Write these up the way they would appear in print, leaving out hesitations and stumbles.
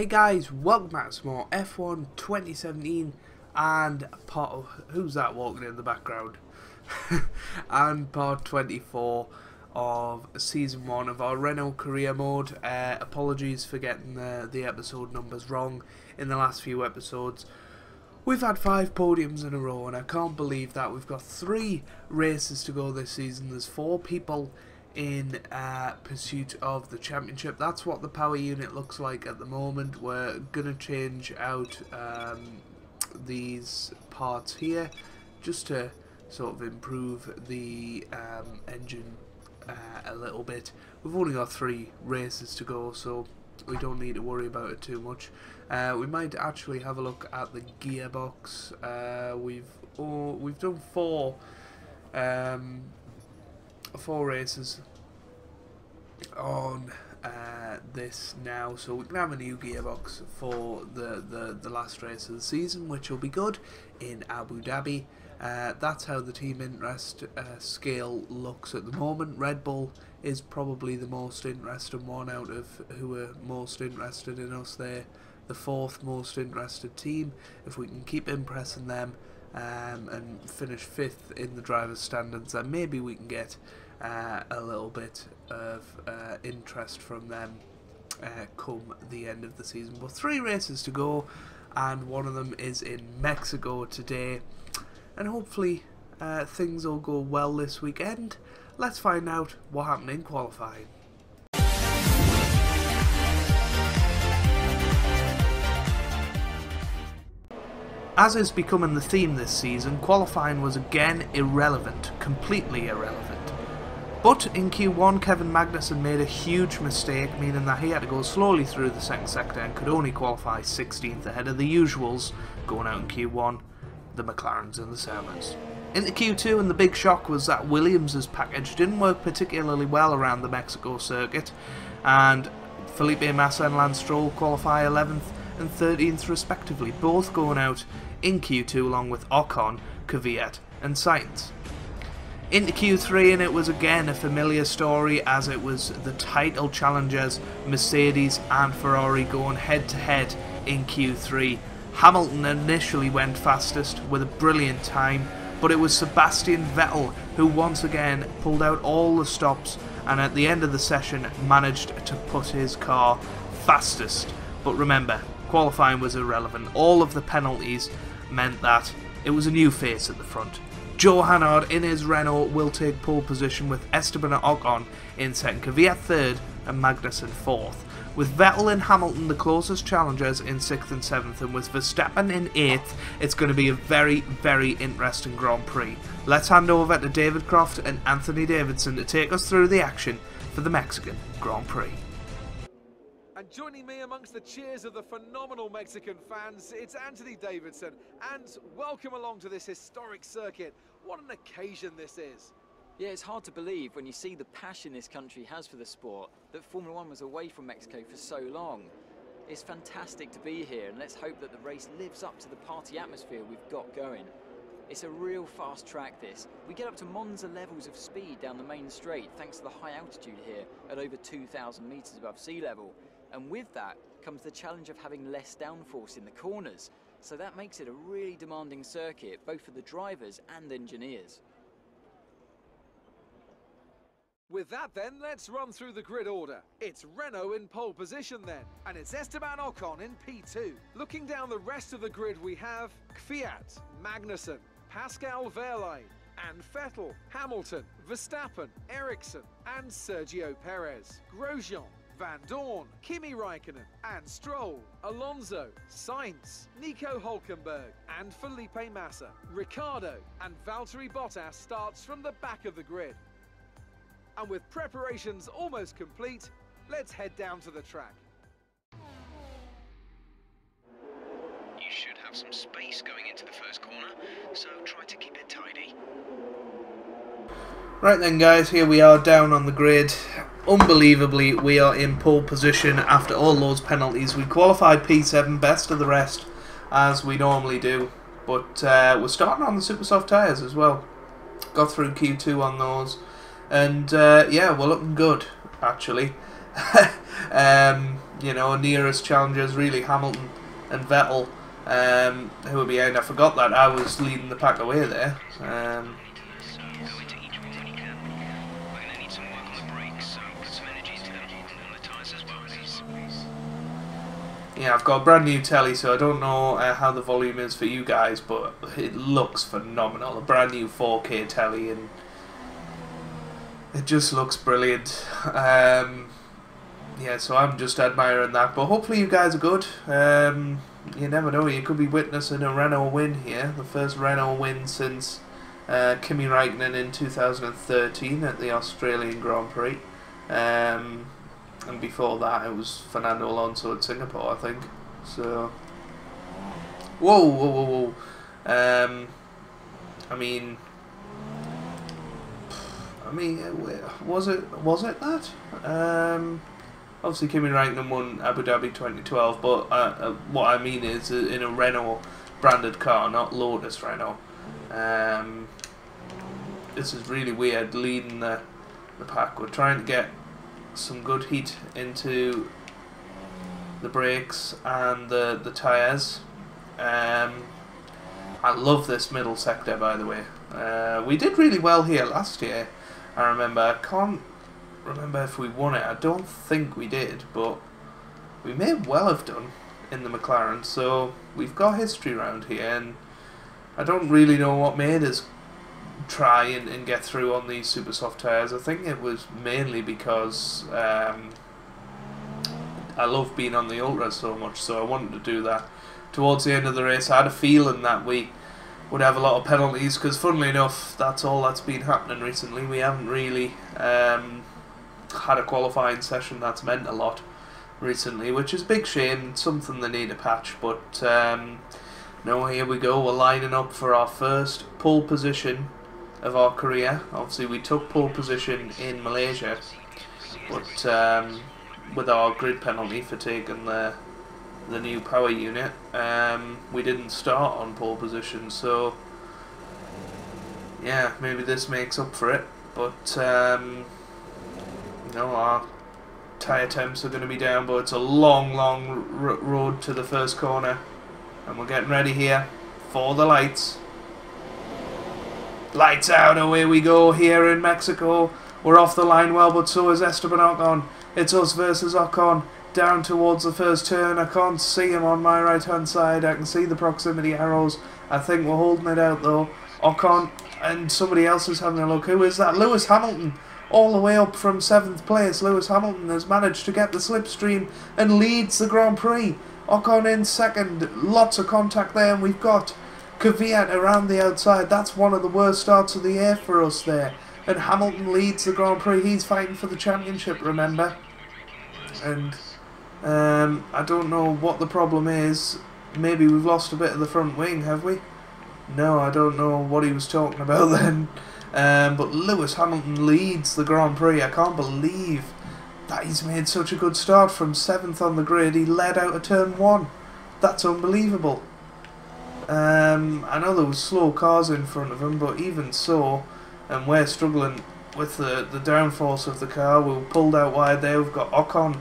Hey guys, welcome back to more F1 2017 and part who's that walking in the background? And part 24 of season 1 of our Renault career mode. Apologies for getting the episode numbers wrong in the last few episodes. We've had 5 podiums in a row and I can't believe that. We've got 3 races to go this season. There's 4 people in pursuit of the championship. That's what the power unit looks like at the moment. We're gonna change out these parts here just to sort of improve the engine a little bit. We've only got 3 races to go, so we don't need to worry about it too much. We might actually have a look at the gearbox. We've done 4 races on this now, so we can have a new gearbox for the last race of the season, which will be good in Abu Dhabi. That's how the team interest scale looks at the moment. Red Bull is probably the most interesting one out of who are most interested in us. They're the 4th most interested team. If we can keep impressing them and finish 5th in the drivers' standards, then maybe we can get a little bit of interest from them come the end of the season. But 3 races to go, and one of them is in Mexico today, and hopefully things will go well this weekend. Let's find out what happened in qualifying. As is becoming the theme this season, qualifying was again irrelevant, completely irrelevant. But in Q1, Kevin Magnussen made a huge mistake, meaning that he had to go slowly through the second sector and could only qualify 16th ahead of the usuals going out in Q1, the McLarens and the Saubers. Into Q2, and the big shock was that Williams' package didn't work particularly well around the Mexico circuit, and Felipe Massa and Lance Stroll qualify 11th and 13th respectively, both going out in Q2 along with Ocon, Kvyat and Sainz. Into Q3, and it was again a familiar story, as it was the title challengers Mercedes and Ferrari going head to head in Q3. Hamilton initially went fastest with a brilliant time, but it was Sebastian Vettel who once again pulled out all the stops and at the end of the session managed to put his car fastest. But remember, qualifying was irrelevant. All of the penalties meant that it was a new face at the front. Joe Hannard in his Renault will take pole position with Esteban Ocon in 2nd, Kvyat 3rd and Magnussen 4th. With Vettel and Hamilton the closest challengers in 6th and 7th, and with Verstappen in 8th, it's going to be a very, very interesting Grand Prix. Let's hand over to David Croft and Anthony Davidson to take us through the action for the Mexican Grand Prix. And joining me amongst the cheers of the phenomenal Mexican fans, it's Anthony Davidson, and welcome along to this historic circuit. What an occasion this is. Yeah, it's hard to believe when you see the passion this country has for the sport that Formula 1 was away from Mexico for so long. It's fantastic to be here, and let's hope that the race lives up to the party atmosphere we've got going. It's a real fast track, this. We get up to Monza levels of speed down the main straight thanks to the high altitude here at over 2,000 metres above sea level. And with that comes the challenge of having less downforce in the corners. So that makes it a really demanding circuit, both for the drivers and engineers. With that then, let's run through the grid order. It's Renault in pole position then, and it's Esteban Ocon in P2. Looking down the rest of the grid, we have Kvyat, Magnussen, Pascal Wehrlein, and Vettel, Hamilton, Verstappen, Ericsson, and Sergio Perez, Grosjean, Van Dorn, Kimi Raikkonen and Stroll, Alonso, Sainz, Nico Hulkenberg and Felipe Massa, Ricciardo and Valtteri Bottas starts from the back of the grid. And with preparations almost complete, let's head down to the track. You should have some space going into the first corner, so try to keep it tidy. Right then guys, here we are down on the grid. Unbelievably, we are in pole position after all those penalties. We qualified P7, best of the rest, as we normally do. But we're starting on the super soft tyres as well. Got through Q2 on those. And yeah, we're looking good, actually. you know, nearest challengers really Hamilton and Vettel, who were behind. I forgot that I was leading the pack away there. Yeah, I've got a brand new telly, so I don't know how the volume is for you guys, but it looks phenomenal. A brand new 4K telly, and it just looks brilliant. Yeah, so I'm just admiring that, but hopefully you guys are good. You never know, you could be witnessing a Renault win here, the first Renault win since Kimi Räikkönen in 2013 at the Australian Grand Prix. And before that it was Fernando Alonso at Singapore, I think. So, whoa. I mean, was it that? Obviously Kimi Räikkönen won Abu Dhabi 2012, but what I mean is in a Renault branded car, not Lotus Renault. This is really weird, leading the pack. We're trying to get some good heat into the brakes and the tyres. I love this middle sector, by the way. We did really well here last year, I remember. I can't remember if we won it. I don't think we did, but we may well have done in the McLaren. So we've got history around here, and I don't really know what made us try and get through on these super soft tyres. I think it was mainly because I love being on the Ultra so much, so I wanted to do that. Towards the end of the race I had a feeling that we would have a lot of penalties, because funnily enough that's all that's been happening recently. We haven't really had a qualifying session that's meant a lot recently, which is a big shame. It's something they need to patch, but no, here we go. We're lining up for our first pole position of our career. Obviously we took pole position in Malaysia, but with our grid penalty for taking the new power unit, we didn't start on pole position, so yeah, maybe this makes up for it, but no, our tyre temps are going to be down, but it's a long road to the first corner, and we're getting ready here for the lights. Lights out, away we go here in Mexico. We're off the line well, but so is Esteban Ocon. It's us versus Ocon down towards the first turn. I can't see him on my right hand side. I can see the proximity arrows. I think we're holding it out though. Ocon and somebody else is having a look. Who is that? Lewis Hamilton, all the way up from 7th place. Lewis Hamilton has managed to get the slipstream and leads the Grand Prix. Ocon in second. Lots of contact there, and we've got Kvyat around the outside. That's one of the worst starts of the year for us there. And Hamilton leads the Grand Prix. He's fighting for the championship, remember. And I don't know what the problem is. Maybe we've lost a bit of the front wing, have we? No, I don't know what he was talking about then. But Lewis Hamilton leads the Grand Prix. I can't believe that he's made such a good start from 7th on the grid. He led out of turn 1. That's unbelievable. I know there was slow cars in front of him, but even so, and we're struggling with the downforce of the car. We pulled out wide there. We've got Ocon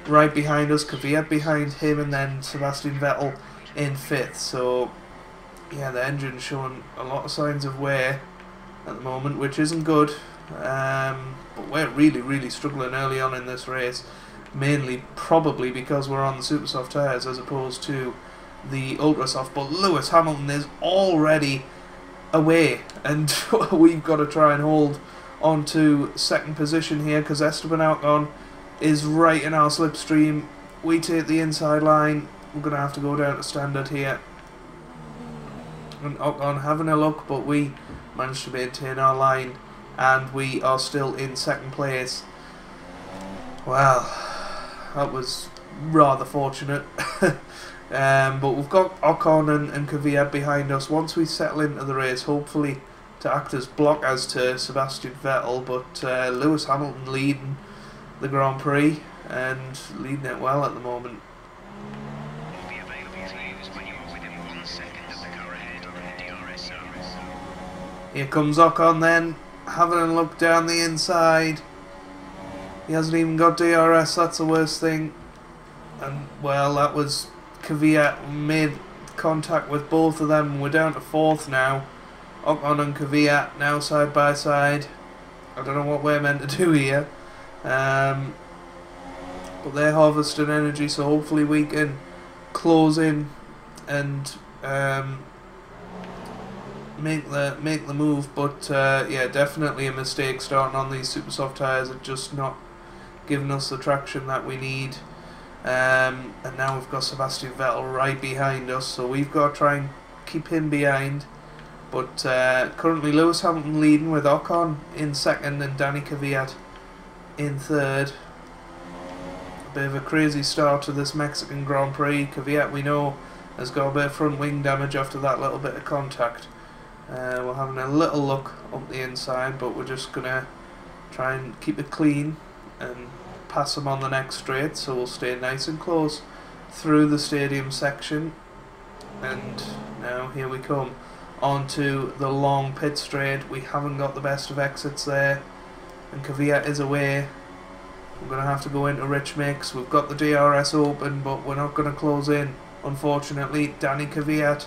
right behind us, Kvyat behind him, and then Sebastian Vettel in 5th. So yeah, the engine's showing a lot of signs of wear at the moment, which isn't good. But we're really struggling early on in this race, mainly probably because we're on the super soft tyres as opposed to the ultra soft. But Lewis Hamilton is already away, and we've got to try and hold on to 2nd position here, because Esteban Ocon is right in our slipstream. We take the inside line. We're going to have to go down to standard here. And Ocon having a look, but we managed to maintain our line, and we are still in 2nd place. Well, that was rather fortunate. But we've got Ocon and Kvyat behind us. Once we settle into the race, hopefully to act as blockers to Sebastian Vettel, but Lewis Hamilton leading the Grand Prix and leading it well at the moment. Here comes Ocon then, having a look down the inside. He hasn't even got DRS, that's the worst thing. And well, that was Kvyat made contact with both of them. We're down to 4th now. Ocon and Kvyat now side by side. I don't know what we're meant to do here. But they're harvesting energy, so hopefully we can close in and make the move. But yeah, definitely a mistake starting on these super soft tyres. Are just not giving us the traction that we need. And now we've got Sebastian Vettel right behind us, so we've got to try and keep him behind. But currently Lewis Hamilton leading with Ocon in 2nd and Danny Kvyat in 3rd. A bit of a crazy start to this Mexican Grand Prix. Kvyat, we know, has got a bit of front wing damage after that little bit of contact. We're having a little look up the inside, but we're just going to try and keep it clean and pass him on the next straight, so we'll stay nice and close through the stadium section. And now here we come onto the long pit straight. We haven't got the best of exits there, and Kvyat is away. We're going to have to go into rich mix. We've got the DRS open, but we're not going to close in, unfortunately. Danny Kvyat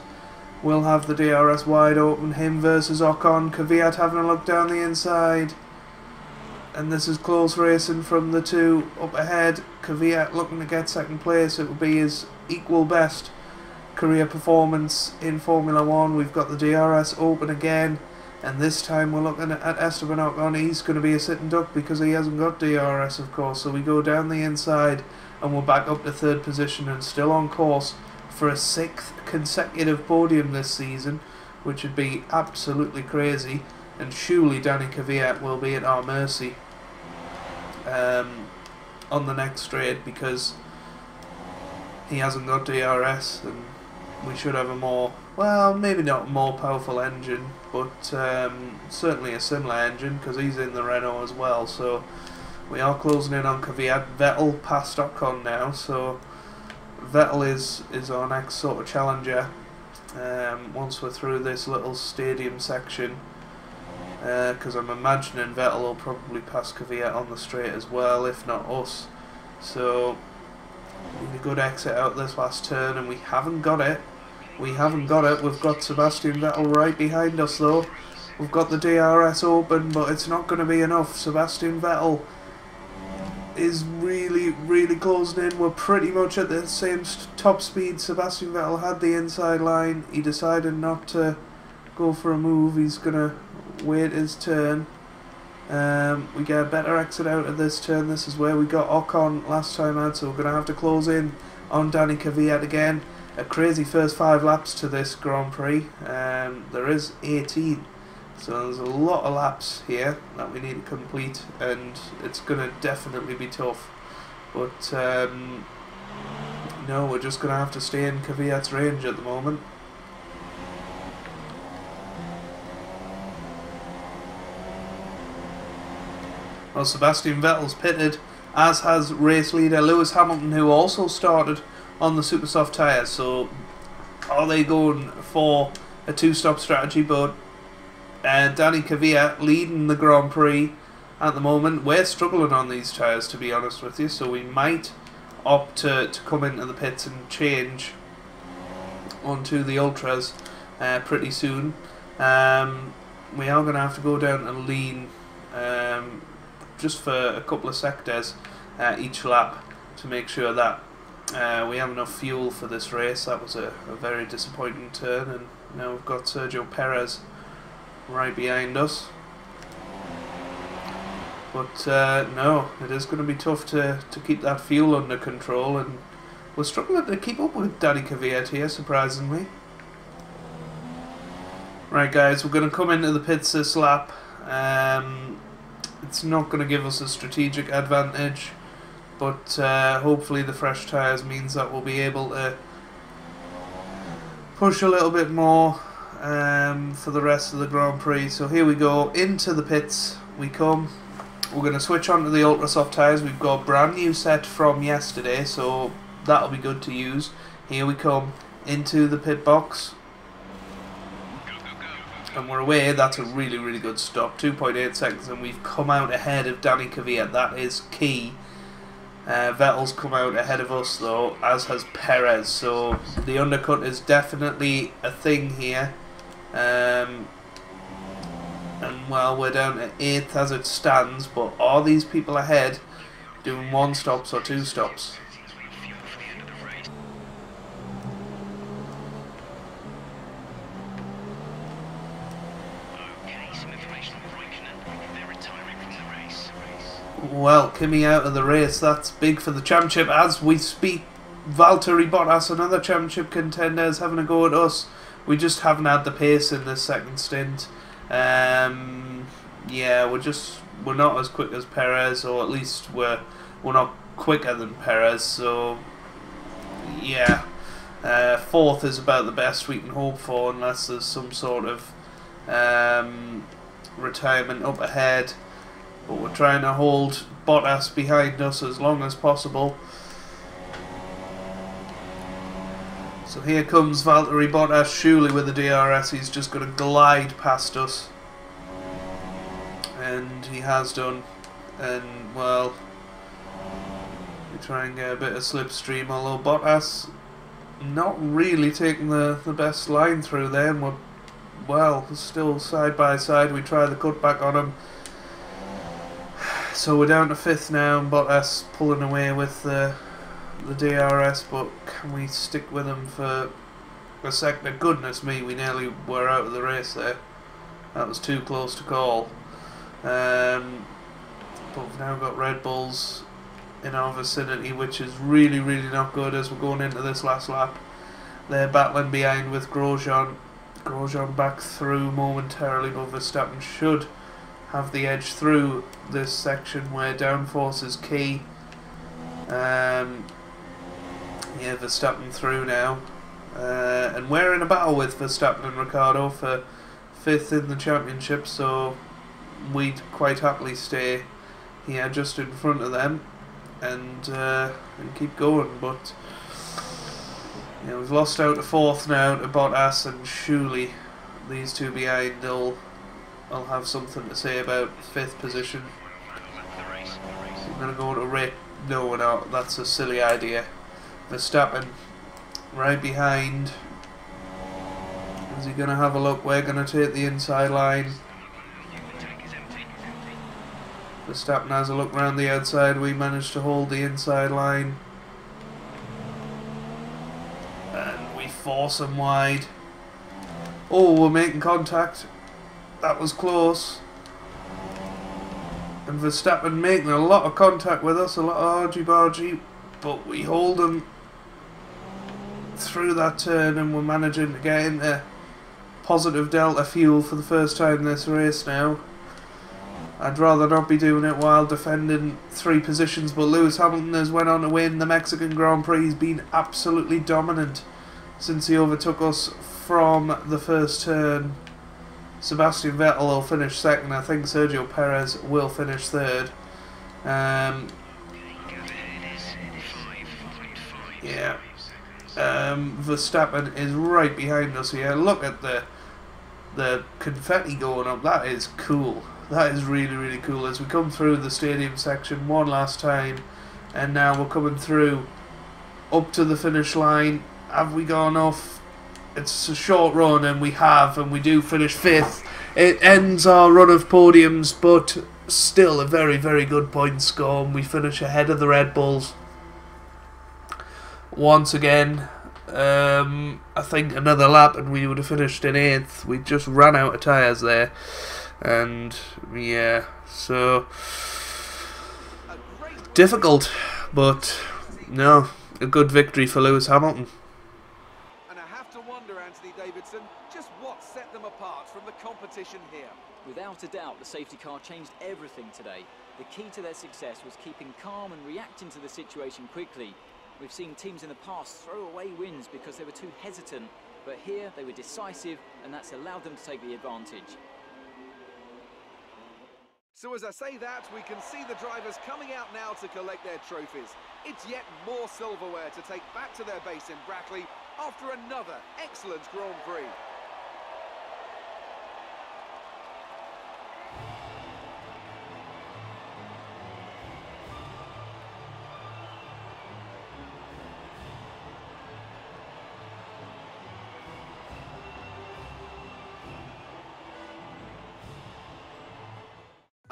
will have the DRS wide open. Him versus Ocon. Kvyat having a look down the inside. And this is close racing from the two up ahead. Kvyat looking to get 2nd place. It will be his equal best career performance in Formula 1. We've got the DRS open again. And this time we're looking at Esteban Ocon. He's going to be a sitting duck because he hasn't got DRS, of course. So we go down the inside and we're back up to 3rd position and still on course for a 6th consecutive podium this season, which would be absolutely crazy. And surely Danny Kvyat will be at our mercy on the next straight, because he hasn't got DRS, and we should have a more, well, maybe not a more powerful engine, but certainly a similar engine, because he's in the Renault as well. So we are closing in on Kvyat. Vettel past Ocon now, so Vettel is our next sort of challenger once we're through this little stadium section. Because I'm imagining Vettel will probably pass Kvyat on the straight as well, if not us. So we need a good exit out this last turn, and we haven't got it. We've got Sebastian Vettel right behind us though. We've got the DRS open, but it's not going to be enough. Sebastian Vettel is really closing in. We're pretty much at the same top speed. Sebastian Vettel had the inside line. He decided not to go for a move. He's going to wait his turn. We get a better exit out of this turn. This is where we got Ocon last time out, so we're going to have to close in on Danny Kvyat again. A crazy first 5 laps to this Grand Prix. There is 18, so there's a lot of laps here that we need to complete, and it's going to definitely be tough. But no, we're just going to have to stay in Kvyat's range at the moment. Well, Sebastian Vettel's pitted, as has race leader Lewis Hamilton, who also started on the super soft tyres. So are they going for a 2-stop strategy? But Danny Kvyat leading the Grand Prix at the moment. We're struggling on these tyres, to be honest with you, so we might opt to come into the pits and change onto the Ultras pretty soon. We are going to have to go down and lean just for a couple of sectors each lap to make sure that we have enough fuel for this race. That was a very disappointing turn, and now we've got Sergio Perez right behind us. But no, it is going to be tough to keep that fuel under control, and we're struggling to keep up with Danny Kvyat here, surprisingly. Right guys, we're going to come into the pits this lap. It's not going to give us a strategic advantage, but hopefully the fresh tyres means that we'll be able to push a little bit more for the rest of the Grand Prix. So here we go, into the pits we come. We're going to switch on to the ultra soft tyres. We've got a brand new set from yesterday, so that'll be good to use. Here we come into the pit box. And we're away. That's a really good stop. 2.8 seconds, and we've come out ahead of Danny Kvyat. That is key. Vettel's come out ahead of us though, as has Perez, so the undercut is definitely a thing here. And well, we're down to 8th as it stands, but are these people ahead doing 1 stops or 2 stops? Well, Kimi out of the race. That's big for the championship as we speak. Valtteri Bottas, another championship contender, is having a go at us. We just haven't had the pace in this second stint. Yeah, we're not as quick as Perez, or at least we're not quicker than Perez. So yeah, 4th is about the best we can hope for, unless there's some sort of retirement up ahead. But we're trying to hold Bottas behind us as long as possible. So here comes Valtteri Bottas, surely with the DRS he's just going to glide past us. And he has done. And well, we try and get a bit of slipstream, although Bottas not really taking the best line through there. And we're, well, still side by side. We try the cutback on him. So we're down to 5th now, and Bottas pulling away with the DRS, but can we stick with him for a second? Goodness me, we nearly were out of the race there. That was too close to call. But we've now got Red Bulls in our vicinity, which is really, really not good as we're going into this last lap. They're battling behind with Grosjean. Grosjean back through momentarily, but Verstappen should have the edge through this section where downforce is key. Yeah, Verstappen through now. And we're in a battle with Verstappen and Ricciardo for 5th in the championship, so we'd quite happily stay here just in front of them and keep going. But yeah, we've lost out to 4th now to Bottas, and surely these two behind I'll have something to say about 5th position. I'm going to go to rate. No, we're not. That's a silly idea. Verstappen right behind. Is he going to have a look? We're going to take the inside line. Verstappen has a look round the outside. We managed to hold the inside line. And we force him wide. Oh, we're making contact. That was close. And Verstappen making a lot of contact with us, a lot of argy-bargy, but we hold him through that turn, and we're managing to get into positive delta fuel for the first time this race now. I'd rather not be doing it while defending 3 positions, but Lewis Hamilton has went on to win the Mexican Grand Prix. He's been absolutely dominant since he overtook us from the first turn. Sebastian Vettel will finish 2nd. I think Sergio Perez will finish 3rd. Yeah. Verstappen is right behind us here. Look at the confetti going up. That is cool. That is really, really cool. As we come through the stadium section one last time, and now we're coming through up to the finish line. Have we gone off? It's a short run, and we do finish 5th. It ends our run of podiums, but still a very, very good point score, and we finish ahead of the Red Bulls. Once again, I think another lap and we would have finished in 8th. We just ran out of tyres there, and yeah, so difficult, but no, a good victory for Lewis Hamilton. Just what set them apart from the competition here? Without a doubt, the safety car changed everything today. The key to their success was keeping calm and reacting to the situation quickly. We've seen teams in the past throw away wins because they were too hesitant, but here they were decisive, and that's allowed them to take the advantage. So as I say that, we can see the drivers coming out now to collect their trophies. It's yet more silverware to take back to their base in Brackley after another excellent Grand Prix.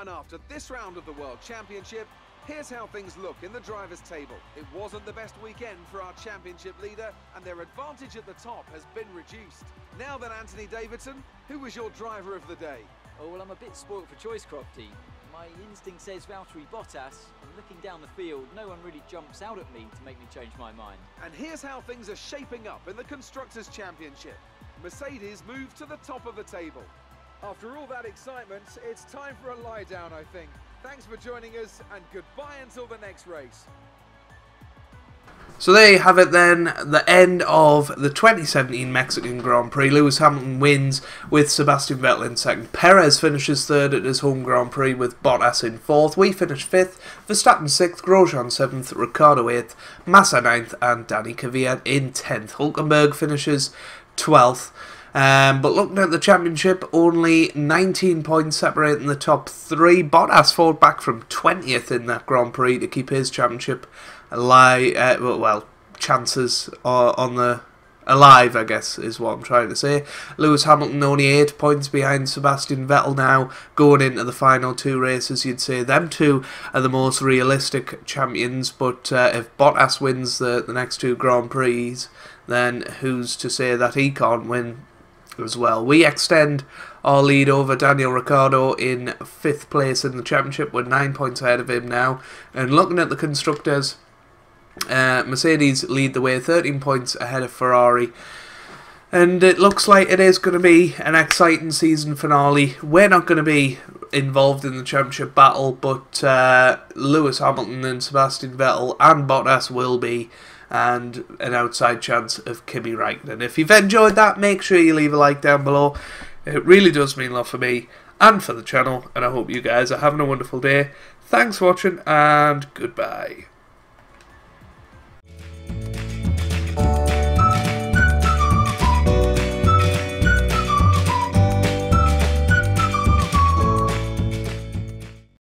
And after this round of the World Championship, here's how things look in the drivers' table. It wasn't the best weekend for our championship leader, and their advantage at the top has been reduced. Now then, Anthony Davidson, who was your driver of the day? Oh, well, I'm a bit spoilt for choice, Crofty. My instinct says Valtteri Bottas, and looking down the field, no one really jumps out at me to make me change my mind. And here's how things are shaping up in the Constructors' Championship. Mercedes moved to the top of the table. After all that excitement, it's time for a lie down, I think. Thanks for joining us, and goodbye until the next race. So there you have it then, the end of the 2017 Mexican Grand Prix. Lewis Hamilton wins with Sebastian Vettel in second. Perez finishes third at his home Grand Prix with Bottas in fourth. We finish fifth, Verstappen sixth, Grosjean seventh, Ricciardo eighth, Massa ninth, and Danny Kvyat in 10th. Hulkenberg finishes 12th. But looking at the championship, only 19 points separating the top three. Bottas fought back from 20th in that Grand Prix to keep his championship alive. Chances on the alive, I guess, is what I'm trying to say. Lewis Hamilton only 8 points behind Sebastian Vettel now, going into the final two races. You'd say them two are the most realistic champions, but if Bottas wins the next two Grand Prix, then who's to say that he can't win as well? We extend our lead over Daniel Ricciardo in 5th place in the championship. We're 9 points ahead of him now. And looking at the constructors, Mercedes lead the way, 13 points ahead of Ferrari. And it looks like it is going to be an exciting season finale. We're not going to be involved in the championship battle, but Lewis Hamilton and Sebastian Vettel and Bottas will be, and an outside chance of Kimi Räikkönen. If you've enjoyed that, make sure you leave a like down below. It really does mean a lot for me and for the channel, and I hope you guys are having a wonderful day. Thanks for watching, and goodbye.